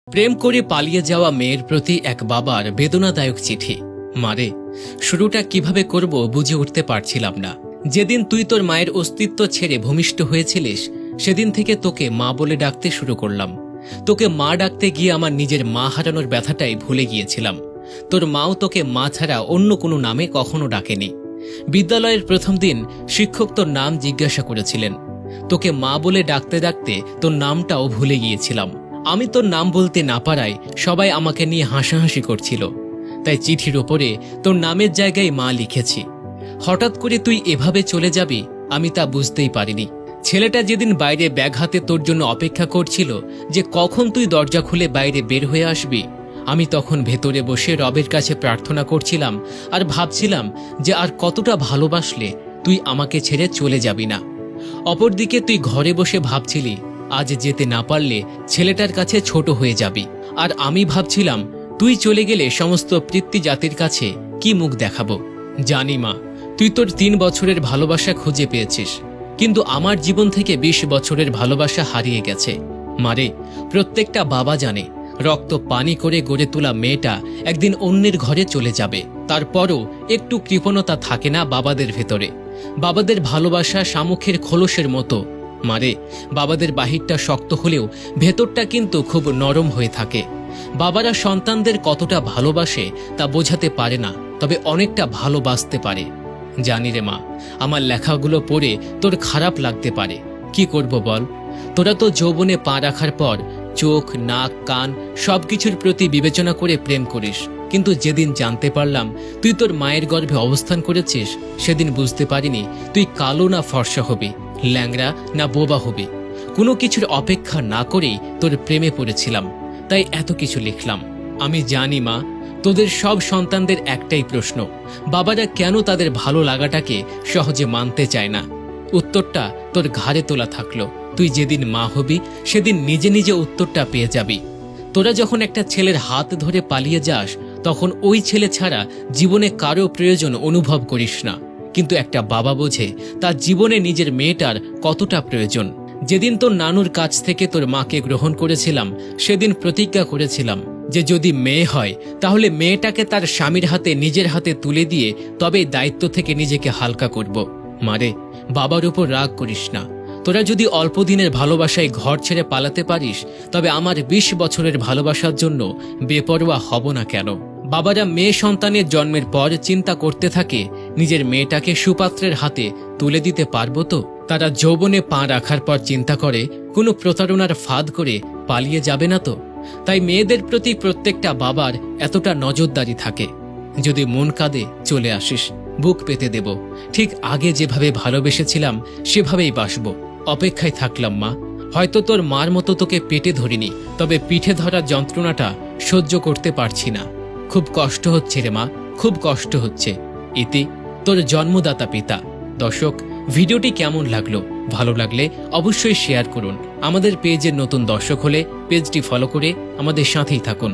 প্রেম করে পালিয়ে যাওয়া মেয়ের প্রতি এক বাবার বেদনাদায়ক চিঠি। মারে, শুরুটা কিভাবে করব বুঝে উঠতে পারছিলাম না। যেদিন তুই তোর মায়ের অস্তিত্ব ছেড়ে ভূমিষ্ঠ হয়েছিলিস, সেদিন থেকে তোকে মা বলে ডাকতে শুরু করলাম। তোকে মা ডাকতে গিয়ে আমার নিজের মা হারানোর ব্যথাটাই ভুলে গিয়েছিলাম। তোর মাও তোকে মা ছাড়া অন্য কোনো নামে কখনো ডাকেনি। বিদ্যালয়ের প্রথম দিন শিক্ষক তোর নাম জিজ্ঞাসা করেছিলেন। তোকে মা বলে ডাকতে ডাকতে তোর নামটাও ভুলে গিয়েছিলাম। আমি তোর নাম বলতে না পারায় সবাই আমাকে নিয়ে হাসাহাসি করছিল। তাই চিঠির ওপরে তোর নামের জায়গায় মা লিখেছি। হঠাৎ করে তুই এভাবে চলে যাবি আমি তা বুঝতেই পারিনি। ছেলেটা যেদিন বাইরে ব্যাগ হাতে তোর জন্য অপেক্ষা করছিল যে কখন তুই দরজা খুলে বাইরে বের হয়ে আসবি, আমি তখন ভেতরে বসে রবের কাছে প্রার্থনা করছিলাম আর ভাবছিলাম যে আর কতটা ভালোবাসলে তুই আমাকে ছেড়ে চলে যাবি না। অপরদিকে তুই ঘরে বসে ভাবছিলি আজ যেতে না পারলে ছেলেটার কাছে ছোট হয়ে যাবি। আর আমি ভাবছিলাম তুই চলে গেলে সমস্ত পিতৃ জাতির কাছে কি মুখ দেখাবো। জানি মা, তুই তোর 3 বছরের ভালোবাসা খুঁজে পেয়েছিস, কিন্তু আমার জীবন থেকে 20 বছরের ভালোবাসা হারিয়ে গেছে। মারে, প্রত্যেকটা বাবা জানে রক্ত পানি করে গড়ে তোলা মেয়েটা একদিন অন্যের ঘরে চলে যাবে। তারপরও একটু কৃপণতা থাকে না বাবাদের ভেতরে। বাবাদের ভালোবাসা শামুকের খোলসের মতো। মারে, বাবাদের বাহিরটা শক্ত হলেও ভেতরটা কিন্তু খুব নরম হয়ে থাকে। বাবারা সন্তানদের কতটা ভালোবাসে তা বোঝাতে পারে না, তবে অনেকটা ভালোবাসতে পারে। জানি রে মা, আমার লেখাগুলো পড়ে তোর খারাপ লাগতে পারে। কি করব বল? তোরা তো যৌবনে পা রাখার পর চোখ, নাক, কান সবকিছুর প্রতি বিবেচনা করে প্রেম করিস, কিন্তু যেদিন জানতে পারলাম তুই তোর মায়ের গর্ভে অবস্থান করেছিস, সেদিন বুঝতে পারিনি তুই কালো না ফর্সা হবি, ল্যাংড়া না বোবা হবি। কোনো কিছুর অপেক্ষা না করেই তোর প্রেমে পড়েছিলাম, তাই এত কিছু লিখলাম। আমি জানি মা, তোদের সব সন্তানদের একটাই প্রশ্ন, বাবারা কেন তাদের ভালো লাগাটাকে সহজে মানতে চায় না। উত্তরটা তোর ঘাড়ে তোলা থাকলো। তুই যেদিন মা হবি সেদিন নিজে নিজে উত্তরটা পেয়ে যাবি। তোরা যখন একটা ছেলের হাত ধরে পালিয়ে যাস, তখন ওই ছেলে ছাড়া জীবনে কারো প্রয়োজন অনুভব করিস না, কিন্তু একটা বাবা বোঝে তার জীবনে নিজের মেয়েটার কতটা প্রয়োজন। যেদিন তোর নানুর কাছ থেকে তোর মাকে গ্রহণ করেছিলাম, সেদিন প্রতিজ্ঞা করেছিলাম যে যদি মেয়ে হয় তাহলে মেয়েটাকে তার স্বামীর হাতে নিজের হাতে তুলে দিয়ে তবেই দায়িত্ব থেকে নিজেকে হালকা করব। মারে, বাবার উপর রাগ করিস না। তোরা যদি অল্প দিনের ভালোবাসায় ঘর ছেড়ে পালাতে পারিস, তবে আমার 20 বছরের ভালোবাসার জন্য বেপরোয়া হব না কেন? বাবারা মেয়ে সন্তানের জন্মের পর চিন্তা করতে থাকে নিজের মেয়েটাকে সুপাত্রের হাতে তুলে দিতে পারবো তো। তারা যৌবনে পা রাখার পর চিন্তা করে কোনো প্রতারণার ফাঁদ করে পালিয়ে যাবে না তো। তাই মেয়েদের প্রতি প্রত্যেকটা বাবার এতটা নজরদারি থাকে। যদি মন কাঁদে চলে আসিস, বুক পেতে দেব। ঠিক আগে যেভাবে ভালোবেসেছিলাম সেভাবেই বাসবো। অপেক্ষায় থাকলাম মা। হয়তো তোর মার মতো তোকে পেটে ধরিনি, তবে পিঠে ধরার যন্ত্রণাটা সহ্য করতে পারছি না। খুব কষ্ট হচ্ছে রে মা, খুব কষ্ট হচ্ছে। ইতি, তোর জন্মদাতা পিতা। দর্শক, ভিডিওটি কেমন লাগলো? ভালো লাগলে অবশ্যই শেয়ার করুন। আমাদের পেজের নতুন দর্শক হলে পেজটি ফলো করে আমাদের সাথেই থাকুন।